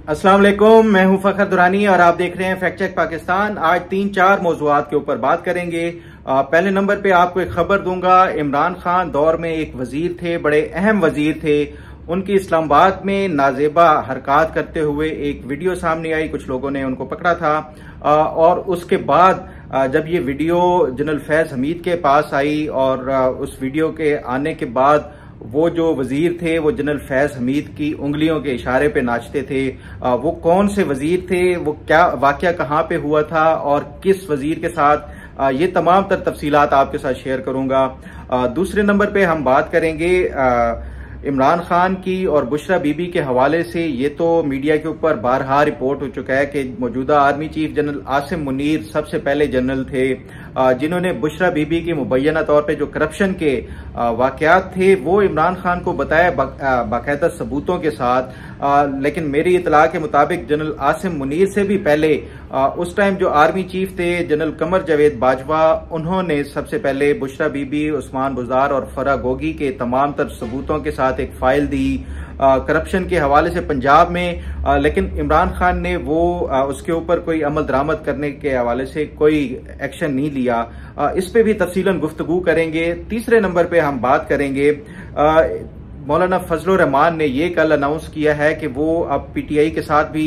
अस्सलाम वालेकुम, मैं हूं फखर दुरानी और आप देख रहे हैं फैक्ट चेक पाकिस्तान। आज 3-4 मौज़ूआत के ऊपर बात करेंगे। पहले नंबर पे आपको एक खबर दूंगा। इमरान खान दौर में एक वजीर थे, बड़े अहम वजीर थे। उनकी इस्लामाबाद में नाजेबा हरकत करते हुए एक वीडियो सामने आई, कुछ लोगों ने उनको पकड़ा था और उसके बाद जब ये वीडियो जनरल फैज हमीद के पास आई और उस वीडियो के आने के बाद वो जो वजीर थे वो जनरल फैज हमीद की उंगलियों के इशारे पे नाचते थे। वो कौन से वजीर थे, वो क्या वाकया कहाँ पे हुआ था और किस वजीर के साथ, ये तमाम तर तफसीलात आपके साथ शेयर करूंगा। दूसरे नंबर पे हम बात करेंगे इमरान खान की और बुशरा बीबी के हवाले से। ये तो मीडिया के ऊपर बारहा रिपोर्ट हो चुका है कि मौजूदा army chief general Asim Munir सबसे पहले जनरल थे जिन्होंने बुशरा बीबी की मुबैना तौर पे जो करप्शन के वाकयात थे वो इमरान खान को बताया बाकायदा सबूतों के साथ। लेकिन मेरी इतला के मुताबिक जनरल आसिम मुनीर से भी पहले उस टाइम जो आर्मी चीफ थे जनरल कमर जावेद बाजवा, उन्होंने सबसे पहले बुशरा बीबी, उस्मान बुजार और फरा गोगी के तमाम तर सबूतों के साथ एक फाइल दी करप्शन के हवाले से पंजाब में। लेकिन इमरान खान ने वो उसके ऊपर कोई अमल दरामद करने के हवाले से कोई एक्शन नहीं लिया। इस पे भी तफसीलन गुफ्तगू करेंगे। तीसरे नंबर पे हम बात करेंगे मौलाना फजलुर रहमान ने ये कल अनाउंस किया है कि वो अब पीटीआई के साथ भी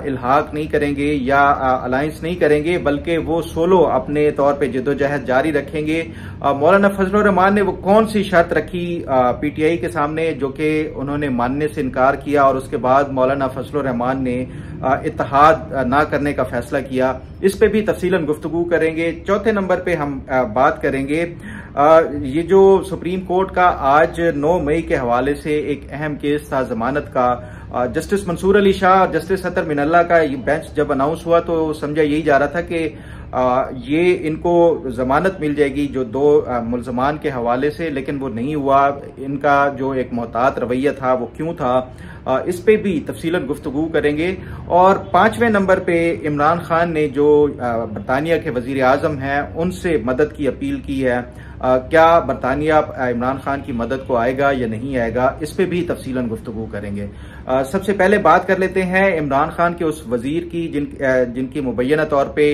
इल्हाक नहीं करेंगे या अलायंस नहीं करेंगे, बल्कि वो सोलो अपने तौर पे जद्दोजहद जारी रखेंगे। मौलाना फजलुर रहमान ने वो कौन सी शर्त रखी पीटीआई के सामने जो कि उन्होंने मानने से इनकार किया और उसके बाद मौलाना फजलुर रहमान ने इत्तेहाद ना करने का फैसला किया, इस पे भी तफसीलन गुफ्तगू करेंगे। चौथे नंबर पे हम बात करेंगे ये जो सुप्रीम कोर्ट का आज 9 मई के हवाले से एक अहम केस था जमानत का। जस्टिस मंसूर अली शाह और जस्टिस अतर मिनल्ला का बेंच जब अनाउंस हुआ तो समझा यही जा रहा था कि ये इनको जमानत मिल जाएगी जो 2 मुल्जमान के हवाले से, लेकिन वो नहीं हुआ। इनका जो एक मोहतात रवैया था वो क्यों था, इस पे भी तफसीलन गुफ्तगू करेंगे। और 5वें नंबर पे इमरान खान ने जो बरतानिया के वजीर आजम हैं उनसे मदद की अपील की है। क्या बरतानिया इमरान खान की मदद को आएगा या नहीं आएगा, इस पे भी तफसीलन गुफ्तगू करेंगे। सबसे पहले बात कर लेते हैं इमरान खान के उस वजीर की जिनकी मुबैना तौर पे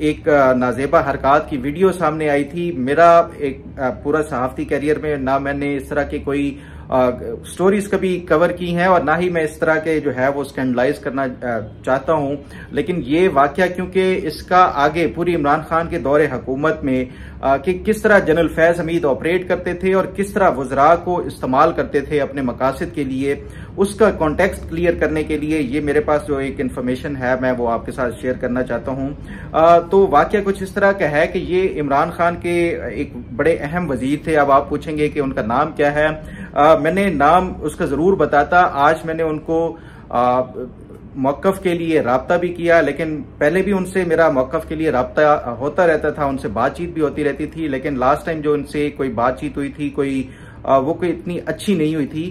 एक नाजेबा हरकत की वीडियो सामने आई थी। मेरा एक पूरा सहाफती कैरियर में ना मैंने इस तरह के कोई स्टोरीज कभी कवर की हैं और ना ही मैं इस तरह के जो है वो स्कैंडलाइज करना चाहता हूं, लेकिन ये वाकया क्योंकि इसका आगे पूरी इमरान खान के दौरे हुकूमत में कि किस तरह जनरल फैज हमीद ऑपरेट करते थे और किस तरह वज़रा को इस्तेमाल करते थे अपने मकासद के लिए, उसका कॉन्टेक्स्ट क्लियर करने के लिए ये मेरे पास जो एक इन्फॉर्मेशन है मैं वो आपके साथ शेयर करना चाहता हूं। तो वाकया कुछ इस तरह का है कि ये इमरान खान के एक बड़े अहम वजीर थे। अब आप पूछेंगे कि उनका नाम क्या है, मैंने नाम उसका जरूर बताता। आज मैंने उनको मौकफ के लिए राब्ता भी किया, लेकिन पहले भी उनसे मेरा मौकफ के लिए राब्ता होता रहता था, उनसे बातचीत भी होती रहती थी। लेकिन लास्ट टाइम जो उनसे कोई बातचीत हुई थी वो कोई इतनी अच्छी नहीं हुई थी।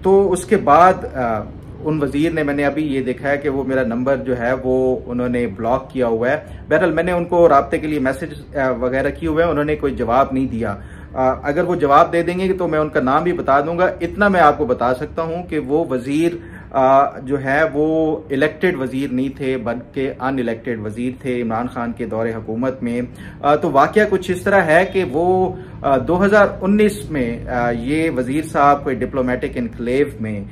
तो उसके बाद उन वजीर ने, मैंने अभी ये देखा है कि वो मेरा नंबर जो है वो उन्होंने ब्लॉक किया हुआ है। बहरहाल मैंने उनको राब्ते के लिए मैसेज वगैरह किए हुए हैं, उन्होंने कोई जवाब नहीं दिया। अगर वो जवाब दे देंगे तो मैं उनका नाम भी बता दूंगा। इतना मैं आपको बता सकता हूं कि वो वजीर जो है वो इलेक्टेड वजीर नहीं थे बल्कि अनइलेक्टेड वजीर थे इमरान खान के दौरे हुकूमत में। तो वाकया कुछ इस तरह है कि वो 2019 में ये वजीर साहब कोई डिप्लोमेटिक इनक्लेव में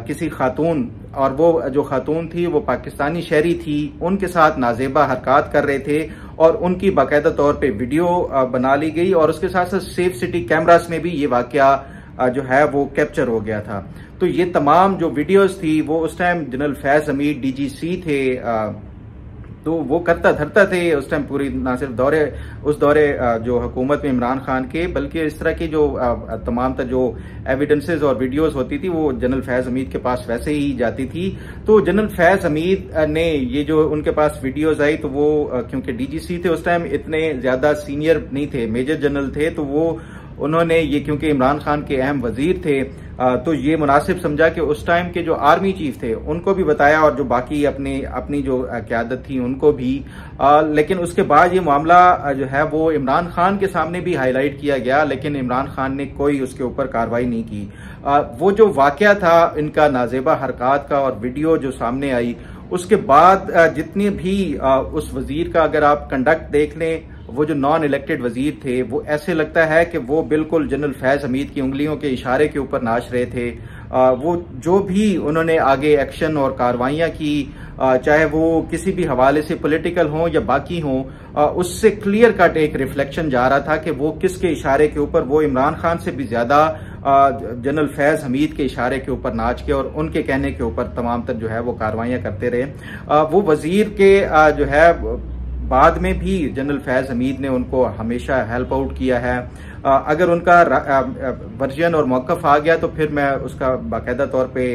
किसी खातून, और वो जो खातून थी वो पाकिस्तानी शहरी थी, उनके साथ नाजेबा हरकत कर रहे थे और उनकी बाकायदा तौर पे वीडियो बना ली गई और उसके साथ साथ सेफ सिटी कैमरास में भी ये वाकया जो है वो कैप्चर हो गया था। तो ये तमाम जो वीडियोस थी वो उस time general Faiz Hamid DGC थे, तो वो करता धरता थे उस टाइम पूरी, ना सिर्फ उस दौरे जो हुकूमत में इमरान खान के, बल्कि इस तरह की जो तमाम तर जो एविडेंसेस और वीडियोस होती थी वो जनरल फैज हमीद के पास वैसे ही जाती थी। तो जनरल फैज हमीद ने ये जो उनके पास वीडियोस आई तो वो क्योंकि डीजीसी थे उस टाइम, इतने ज्यादा सीनियर नहीं थे, मेजर जनरल थे, तो वो उन्होंने ये क्योंकि इमरान खान के अहम वजीर थे तो ये मुनासिब समझा कि उस टाइम के जो आर्मी चीफ थे उनको भी बताया और जो बाकी अपनी जो क़यादत थी उनको भी। लेकिन उसके बाद ये मामला जो है वो इमरान खान के सामने भी हाईलाइट किया गया, लेकिन इमरान खान ने कोई उसके ऊपर कार्रवाई नहीं की। वो जो वाकया था इनका नाजेबा हरकत का और वीडियो जो सामने आई, उसके बाद जितने भी उस वजीर का अगर आप कंडक्ट देख लें, वो जो नॉन इलेक्टेड वजीर थे वो ऐसे लगता है कि वो बिल्कुल जनरल फैज हमीद की उंगलियों के इशारे के ऊपर नाच रहे थे। वो जो भी उन्होंने आगे एक्शन और कार्रवाइयां की, चाहे वो किसी भी हवाले से पॉलिटिकल हों या बाकी हों, उससे क्लियर कट एक रिफ्लेक्शन जा रहा था कि वो किसके इशारे के ऊपर, वो इमरान खान से भी ज्यादा जनरल फैज हमीद के इशारे के ऊपर नाच के और उनके कहने के ऊपर तमाम तर जो है वो कार्रवाइयां करते रहे। वो वजीर के जो है बाद में भी जनरल फैज हमीद ने उनको हमेशा हेल्प आउट किया है। अगर उनका वर्जन और मौकफ आ गया तो फिर मैं उसका बाकायदा तौर पे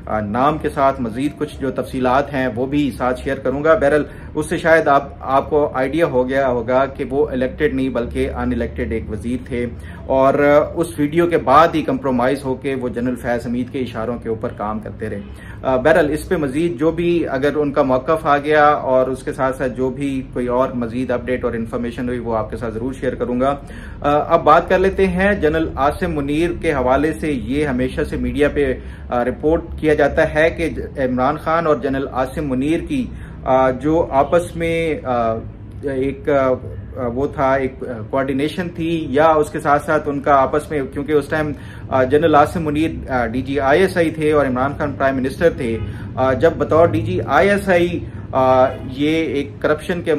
नाम के साथ मजीद कुछ जो तफसीलात हैं वो भी साथ शेयर करूंगा। बहरहाल उससे शायद आपको आइडिया हो गया होगा कि वो इलेक्टेड नहीं बल्कि अनइलेक्टेड एक वजीर थे और उस वीडियो के बाद ही कंप्रोमाइज होकर वो जनरल फैज हमीद के इशारों के ऊपर काम करते रहे। बहरहाल इस पे मजीद जो भी अगर उनका मौकफ आ गया और उसके साथ साथ जो भी कोई और मजीद अपडेट और इन्फॉर्मेशन हुई वो आपके साथ जरूर शेयर करूंगा। अब बात कर लेते हैं जनरल आसिम मुनीर के हवाले से। ये हमेशा से मीडिया पे रिपोर्ट किया जाता है कि इमरान खान और जनरल आसिम मुनीर की जो आपस में एक वो था, एक कोऑर्डिनेशन थी या उसके साथ साथ उनका आपस में, क्योंकि उस time general Asim Munir DGISI थे और इमरान खान प्राइम मिनिस्टर थे। जब बतौर DGISI ये एक करप्शन के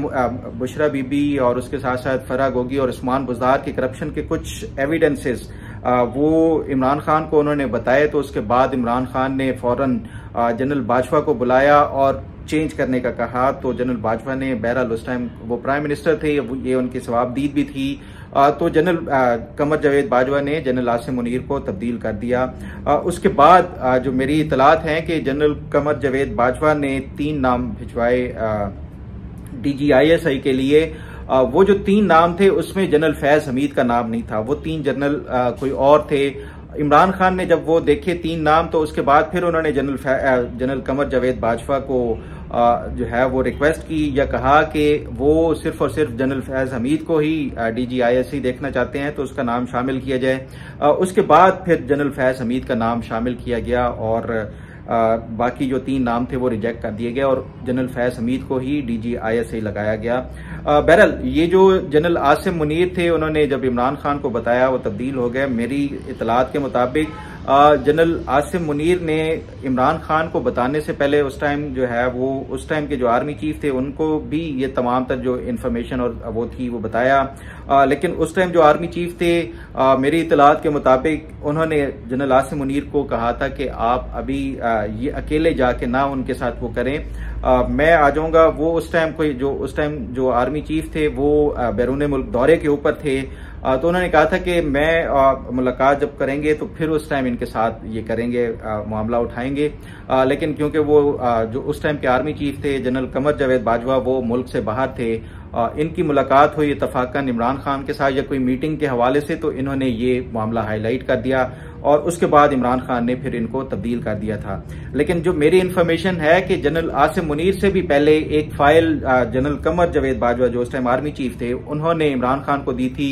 बुशरा बीबी और उसके साथ साथ फराह गोगी और उस्मान बुज़दार के करप्शन के कुछ एविडेंसेस वो इमरान खान को उन्होंने बताए, तो उसके बाद इमरान खान ने फौरन जनरल बाजवा को बुलाया और चेंज करने का कहा। तो जनरल बाजवा ने, बहरहाल उस टाइम वो प्राइम मिनिस्टर थे, ये उनकी सवाबदीद भी थी, तो जनरल कमर जावेद बाजवा ने जनरल आसिम मुनीर को तब्दील कर दिया। उसके बाद जो मेरी इतलात हैं कि जनरल कमर जावेद बाजवा ने 3 नाम भिजवाए DGISI के लिए। वो जो 3 नाम थे उसमें जनरल फैज हमीद का नाम नहीं था, वो 3 जनरल कोई और थे। इमरान खान ने जब वो देखे 3 नाम तो उसके बाद फिर उन्होंने जनरल कमर जावेद बाजवा को जो है वो रिक्वेस्ट की या कहा कि वो सिर्फ और सिर्फ जनरल फैज हमीद को ही DGISI देखना चाहते हैं तो उसका नाम शामिल किया जाए। उसके बाद फिर जनरल फैज हमीद का नाम शामिल किया गया और बाकी जो 3 नाम थे वो रिजेक्ट कर दिए गए और जनरल फैज हमीद को ही DGISI लगाया गया। बहरहाल ये जो जनरल आसिम मुनीर थे उन्होंने जब इमरान खान को बताया वो तब्दील हो गए। मेरी इतलात के मुताबिक जनरल आसिम मुनीर ने इमरान खान को बताने से पहले उस टाइम जो है वो उस टाइम के जो आर्मी चीफ थे उनको भी ये तमाम तर जो इन्फॉर्मेशन और वो थी वो बताया। लेकिन उस टाइम जो आर्मी चीफ थे मेरी इतलात के मुताबिक उन्होंने जनरल आसिम मुनीर को कहा था कि आप अभी ये अकेले जाके ना उनके साथ वो करें, मैं आ जाऊंगा। वो उस टाइम जो आर्मी चीफ थे वो बैरून मुल्क दौरे के ऊपर थे, तो उन्होंने कहा था कि मैं मुलाकात जब करेंगे तो फिर उस टाइम इनके साथ ये करेंगे, मामला उठाएंगे। लेकिन क्योंकि वो जो उस टाइम के आर्मी चीफ थे जनरल कमर जावेद बाजवा वो मुल्क से बाहर थे, इनकी मुलाकात हुई इत्तफाकन इमरान खान के साथ या कोई मीटिंग के हवाले से, तो इन्होंने ये मामला हाईलाइट कर दिया और उसके बाद इमरान खान ने फिर इनको तब्दील कर दिया था। लेकिन जो मेरी इन्फॉर्मेशन है कि जनरल आसिम मुनीर से भी पहले एक फाइल जनरल कमर जावेद बाजवा जो उस टाइम आर्मी चीफ थे उन्होंने इमरान खान को दी थी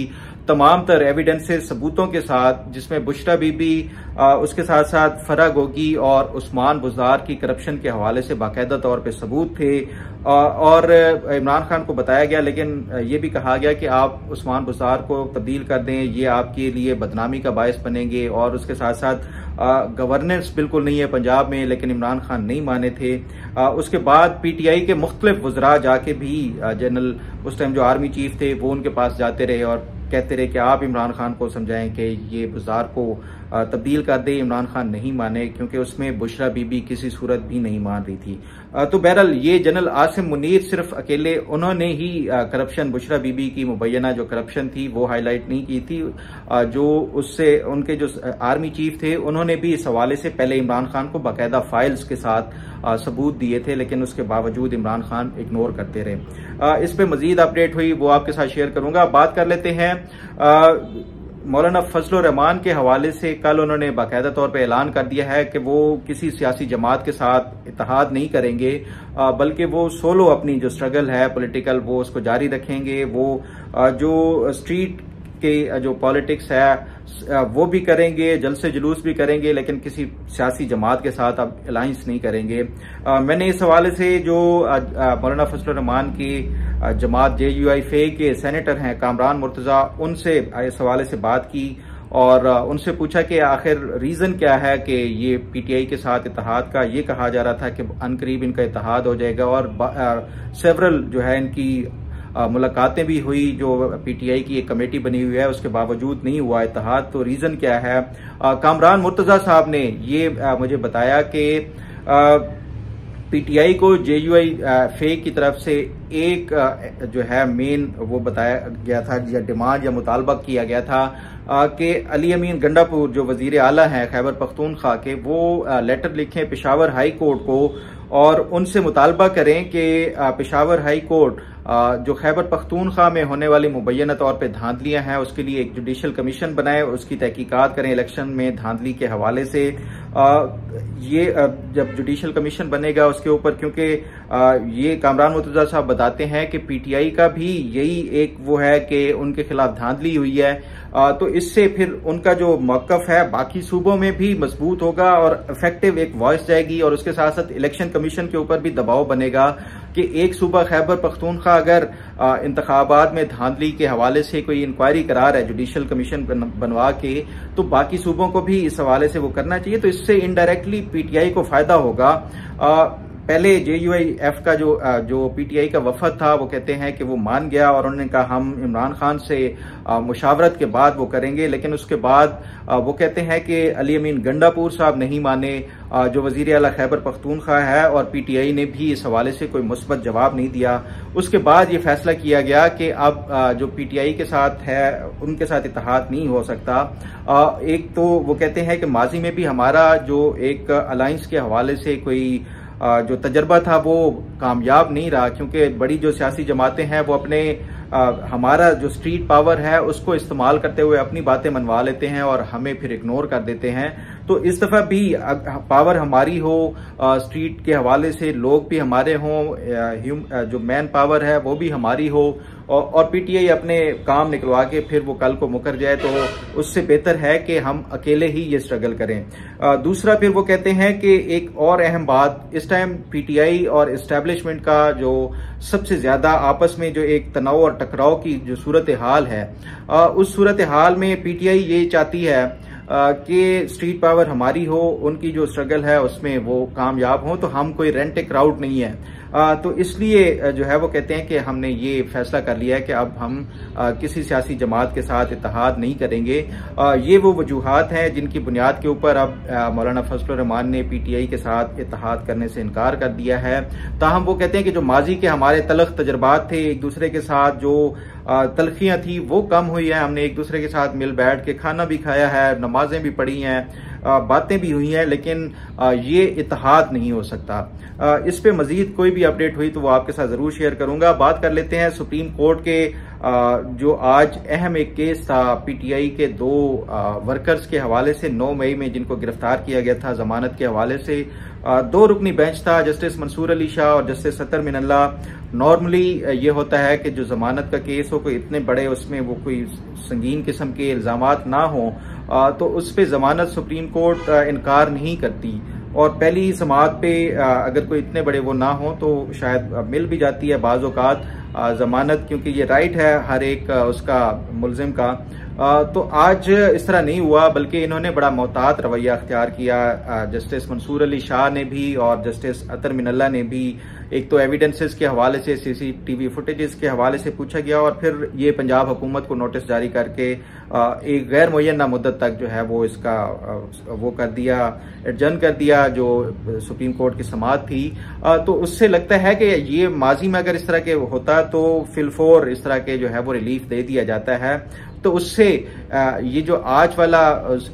तमाम तर एविडेंसेस सबूतों के साथ, जिसमें बुशरा बीबी उसके साथ साथ फराह गोगी और उस्मान बुज़दार की करप्शन के हवाले से बाकायदा तौर पे सबूत थे। और इमरान खान को बताया गया, लेकिन ये भी कहा गया कि आप उस्मान बुज़दार को तब्दील कर दें, ये आपके लिए बदनामी का बायस बनेंगे। और उसके साथ साथ गवर्नेंस बिल्कुल नहीं है पंजाब में, लेकिन इमरान खान नहीं माने थे। उसके बाद PTI के मुख्तलिफ वज़रा जाके भी जनरल उस टाइम जो आर्मी चीफ थे वो उनके पास जाते रहे और कहते रहे कि आप इमरान खान को समझाएं कि ये बुज़दार को तब्दील कर दे। इमरान खान नहीं माने क्योंकि उसमें बुशरा बीबी किसी सूरत भी नहीं मान रही थी। तो बहरहाल ये जनरल आसिम मुनीर सिर्फ अकेले उन्होंने ही करप्शन, बुशरा बीबी की मुबैना जो करप्शन थी वो हाईलाइट नहीं की थी। जो उससे उनके जो आर्मी चीफ थे उन्होंने भी इस हवाले से पहले इमरान खान को बाकायदा फाइल्स के साथ सबूत दिए थे, लेकिन उसके बावजूद इमरान खान इग्नोर करते रहे। इस पे मजीद अपडेट हुई वो आपके साथ शेयर करूंगा। बात कर लेते हैं मौलाना फजलुर रहमान के हवाले से कल उन्होंने बाकायदा तौर पे ऐलान कर दिया है कि वो किसी सियासी जमात के साथ इत्तेहाद नहीं करेंगे, बल्कि वो सोलो अपनी जो स्ट्रगल है पॉलिटिकल वो उसको जारी रखेंगे। वो जो स्ट्रीट के जो पॉलिटिक्स है वो भी करेंगे, जलसे जुलूस भी करेंगे, लेकिन किसी सियासी जमात के साथ अब अलायंस नहीं करेंगे। मैंने इस हवाले से जो मौलाना फजलुर रहमान की जमात JUI के सेनेटर हैं कामरान मुर्तजा, उनसे इस हवाले से बात की और उनसे पूछा कि आखिर रीजन क्या है कि ये PTI के साथ इत्तेहाद का। ये कहा जा रहा था कि अनकरीब इनका इत्तेहाद हो जाएगा और सेवरल जो है इनकी मुलाकातें भी हुई, जो PTI की एक कमेटी बनी हुई है उसके बावजूद नहीं हुआ इत्तेहाद। तो रीजन क्या है? कामरान मुर्तजा साहब ने ये मुझे बताया कि PTI को JUI की तरफ से एक जो है मेन वो बताया गया था या डिमांड या मुतालबा किया गया था कि अली अमीन गंडापुर जो वजीर आला हैं खैबर पख्तूनख्वा के, वो लेटर लिखें पेशावर हाई कोर्ट को और उनसे मुतालबा करें कि पेशावर हाई कोर्ट जो खैबर पख्तूनख्वा में होने वाली मुबैना तौर पर धांधलियां हैं उसके लिए एक जुडिशल कमीशन बनाए, उसकी तहकीकात करें इलेक्शन में धांधली के हवाले से। ये जब जुडिशल कमीशन बनेगा उसके ऊपर, क्योंकि ये कामरान मुर्तजा साहब बताते हैं कि PTI का भी यही एक वो है कि उनके खिलाफ धांधली हुई है, तो इससे फिर उनका जो मौकफ है बाकी सूबों में भी मजबूत होगा और इफेक्टिव एक वॉइस जाएगी और उसके साथ साथ इलेक्शन कमीशन के ऊपर भी दबाव बनेगा कि एक सूबा खैबर पख्तूनख्वा अगर इंतखाबात में धांधली के हवाले से कोई इंक्वायरी करा रहा है जुडिशल कमीशन बनवा के, तो बाकी सूबों को भी इस हवाले से वो करना चाहिए। तो इससे इनडायरेक्टली PTI को फायदा होगा। पहले JUI का जो PTI का वफद था वो कहते हैं कि वो मान गया और उन्होंने कहा हम इमरान खान से मुशावरत के बाद वो करेंगे, लेकिन उसके बाद वो कहते हैं कि अली अमीन गंडापुर साहब नहीं माने, जो वजीर आला खैबर पख्तूनख्वा है, और PTI ने भी इस हवाले से कोई मुस्बत जवाब नहीं दिया। उसके बाद ये फैसला किया गया कि अब जो PTI के साथ है उनके साथ इत्तेहाद नहीं हो सकता। एक तो वो कहते हैं कि माजी में भी हमारा जो एक अलायंस के हवाले से कोई जो तजर्बा था वो कामयाब नहीं रहा, क्योंकि बड़ी जो सियासी जमातें हैं वो अपने हमारा जो स्ट्रीट पावर है उसको इस्तेमाल करते हुए अपनी बातें मनवा लेते हैं और हमें फिर इग्नोर कर देते हैं। तो इस दफा भी पावर हमारी हो, स्ट्रीट के हवाले से लोग भी हमारे हों, जो मैन पावर है वो भी हमारी हो और PTI अपने काम निकलवा के फिर वो कल को मुकर जाए, तो उससे बेहतर है कि हम अकेले ही ये स्ट्रगल करें। दूसरा फिर वो कहते हैं कि एक और अहम बात, इस टाइम PTI और एस्टेब्लिशमेंट का जो सबसे ज्यादा आपस में जो एक तनाव और टकराव की जो सूरत हाल है, उस सूरत हाल में PTI ये चाहती है कि स्ट्रीट पावर हमारी हो, उनकी जो स्ट्रगल है उसमें वो कामयाब हो, तो हम कोई रेंट ए क्राउड नहीं है। तो इसलिए जो है वो कहते हैं कि हमने ये फैसला कर लिया है कि अब हम किसी सियासी जमात के साथ इत्तेहाद नहीं करेंगे। ये वो वजूहात हैं जिनकी बुनियाद के ऊपर अब मौलाना फजलुर रहमान ने PTI के साथ इत्तेहाद करने से इनकार कर दिया है। ताहम वो कहते हैं कि जो माजी के हमारे तलख तजर्बात थे, एक दूसरे के साथ जो तलखियां थी वो कम हुई है, हमने एक दूसरे के साथ मिल बैठ के खाना भी खाया है, नमाजें भी पढ़ी हैं, बातें भी हुई हैं, लेकिन ये इत्तेहाद नहीं हो सकता। इस पे मजीद कोई भी अपडेट हुई तो वो आपके साथ जरूर शेयर करूंगा। बात कर लेते हैं सुप्रीम कोर्ट के जो आज अहम एक केस था PTI के 2 वर्कर्स के हवाले से 9 मई में जिनको गिरफ्तार किया गया था जमानत के हवाले से। 2 रुकनी बेंच था, जस्टिस मंसूर अली शाह और जस्टिस अतर मिनल्ला। नॉर्मली ये होता है कि जो जमानत का केस हो कोई इतने बड़े उसमें वो कोई संगीन किस्म के इल्जामात ना हो तो उस पर जमानत सुप्रीम कोर्ट इनकार नहीं करती, और पहली समाअत पे अगर कोई इतने बड़े वो ना हो तो शायद मिल भी जाती है बाज़ औक़ात जमानत, क्योंकि ये राइट है हर एक उसका मुल्जिम का। तो आज इस तरह नहीं हुआ, बल्कि इन्होंने बड़ा मोहतात रवैया अख्तियार किया। जस्टिस मंसूर अली शाह ने भी और जस्टिस अतर मिनल्ला ने भी, एक तो एविडेंसेस के हवाले से, CCTV फुटेजेस के हवाले से पूछा गया और फिर ये पंजाब हुकूमत को नोटिस जारी करके एक गैर मुय्यना मुद्दत तक जो है वो इसका वो कर दिया, एडजर्न कर दिया जो सुप्रीम कोर्ट की समाअत थी। तो उससे लगता है कि ये माजी में अगर इस तरह के होता तो फिलफोर इस तरह के जो है वो रिलीफ दे दिया जाता है। तो उससे ये जो आज वाला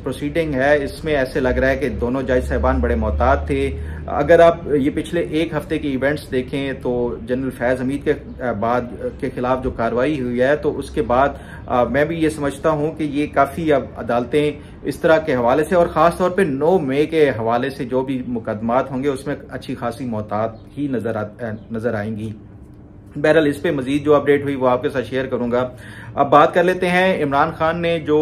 प्रोसीडिंग है इसमें ऐसे लग रहा है कि दोनों जज साहबान बड़े मोहतात थे। अगर आप ये पिछले एक हफ्ते के इवेंट्स देखें तो जनरल फैज हमीद के बाद के खिलाफ जो कार्रवाई हुई है तो उसके बाद मैं भी ये समझता हूं कि ये काफ़ी अब अदालतें इस तरह के हवाले से और ख़ास तौर पे 9 मई के हवाले से जो भी मुकदमात होंगे उसमें अच्छी खासी मोहतात ही नज़र आएंगी। बहरहाल इस पे मजीद जो अपडेट हुई वो आपके साथ शेयर करूंगा। अब बात कर लेते हैं इमरान खान ने जो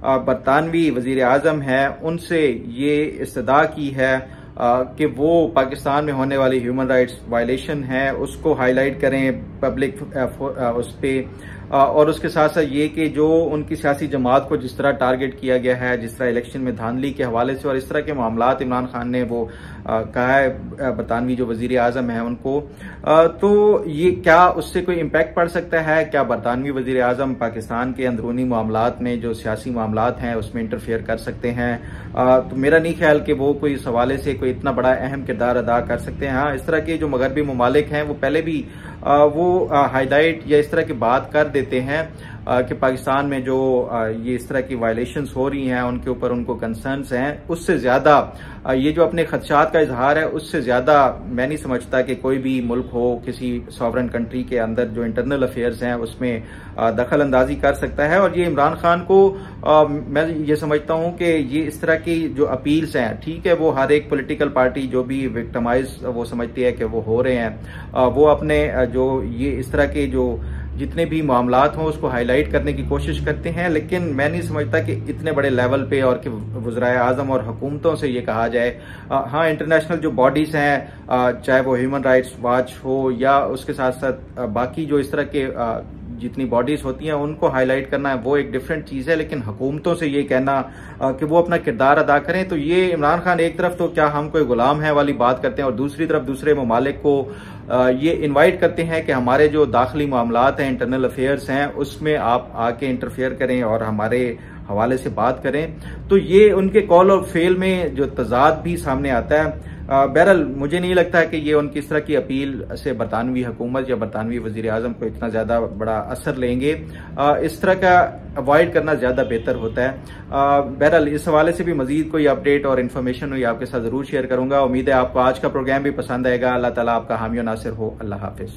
बरतानवी वजीर आजम है उनसे ये इस्तदा की है कि वो पाकिस्तान में होने वाली ह्यूमन राइट्स वायलेशन है उसको हाईलाइट करें पब्लिक उस पर, और उसके साथ साथ ये कि जो उनकी सियासी जमात को जिस तरह टारगेट किया गया है, जिस तरह इलेक्शन में धांधली के हवाले से और इस तरह के मामलात इमरान खान ने वो कहा है बरतानवी जो वजीर आजम है उनको, तो ये क्या उससे कोई इम्पैक्ट पड़ सकता है? क्या बरतानवी वजीर आजम पाकिस्तान के अंदरूनी मामलात में जो सियासी मामलात हैं उसमें इंटरफेयर कर सकते हैं? तो मेरा नहीं ख्याल कि वो कोई इस हवाले से कोई इतना बड़ा अहम किरदार अदा कर सकते हैं। हाँ, इस तरह के जो मगरबी ममालिक हैं वो पहले भी वो हाईलाइट या इस तरह की बात कर देते हैं कि पाकिस्तान में जो ये इस तरह की वायलेशंस हो रही हैं उनके ऊपर उनको कंसर्न्स हैं। उससे ज्यादा ये जो अपने खदशात का इजहार है उससे ज्यादा मैं नहीं समझता कि कोई भी मुल्क हो किसी सॉवरन कंट्री के अंदर जो इंटरनल अफेयर्स हैं उसमें दखल अंदाजी कर सकता है। और ये इमरान खान को मैं ये समझता हूं कि ये इस तरह की जो अपील्स हैं, ठीक है, वो हर एक पॉलिटिकल पार्टी जो भी विक्टिमाइज वो समझती है कि वो हो रहे हैं, वो अपने जो ये इस तरह के जो जितने भी मामलात हों उसको हाईलाइट करने की कोशिश करते हैं, लेकिन मैं नहीं समझता कि इतने बड़े लेवल पे और कि वज़राए आज़म और हुकूमतों से ये कहा जाए। हाँ, इंटरनेशनल जो बॉडीज हैं, चाहे वो ह्यूमन राइट्स वॉच हो या उसके साथ साथ बाकी जो इस तरह के जितनी बॉडीज होती हैं उनको हाईलाइट करना है वो एक डिफरेंट चीज है, लेकिन हुकूमतों से ये कहना कि वो अपना किरदार अदा करें, तो ये इमरान खान एक तरफ तो क्या हम कोई गुलाम है वाली बात करते हैं और दूसरी तरफ दूसरे ममालिक को ये इनवाइट करते हैं कि हमारे जो दाखिली मामलात हैं, इंटरनल अफेयर्स हैं, उसमें आप आके इंटरफेयर करें और हमारे हवाले से बात करें। तो ये उनके कॉल और फेल में जो तजाद भी सामने आता है। बहरहाल मुझे नहीं लगता है कि ये उनकी इस तरह की अपील से बरतानवी हुकूमत या बरतानवी वजीर आजम को इतना ज्यादा बड़ा असर लेंगे। इस तरह का अवॉइड करना ज्यादा बेहतर होता है। बहरहाल इस हवाले से भी मजीद कोई अपडेट और इन्फॉर्मेशन हुई आपके साथ जरूर शेयर करूंगा। उम्मीद है आपको आज का प्रोग्राम भी पसंद आएगा। अल्लाह ताला आपका हामी और नासिर हो। अल्लाह हाफिज।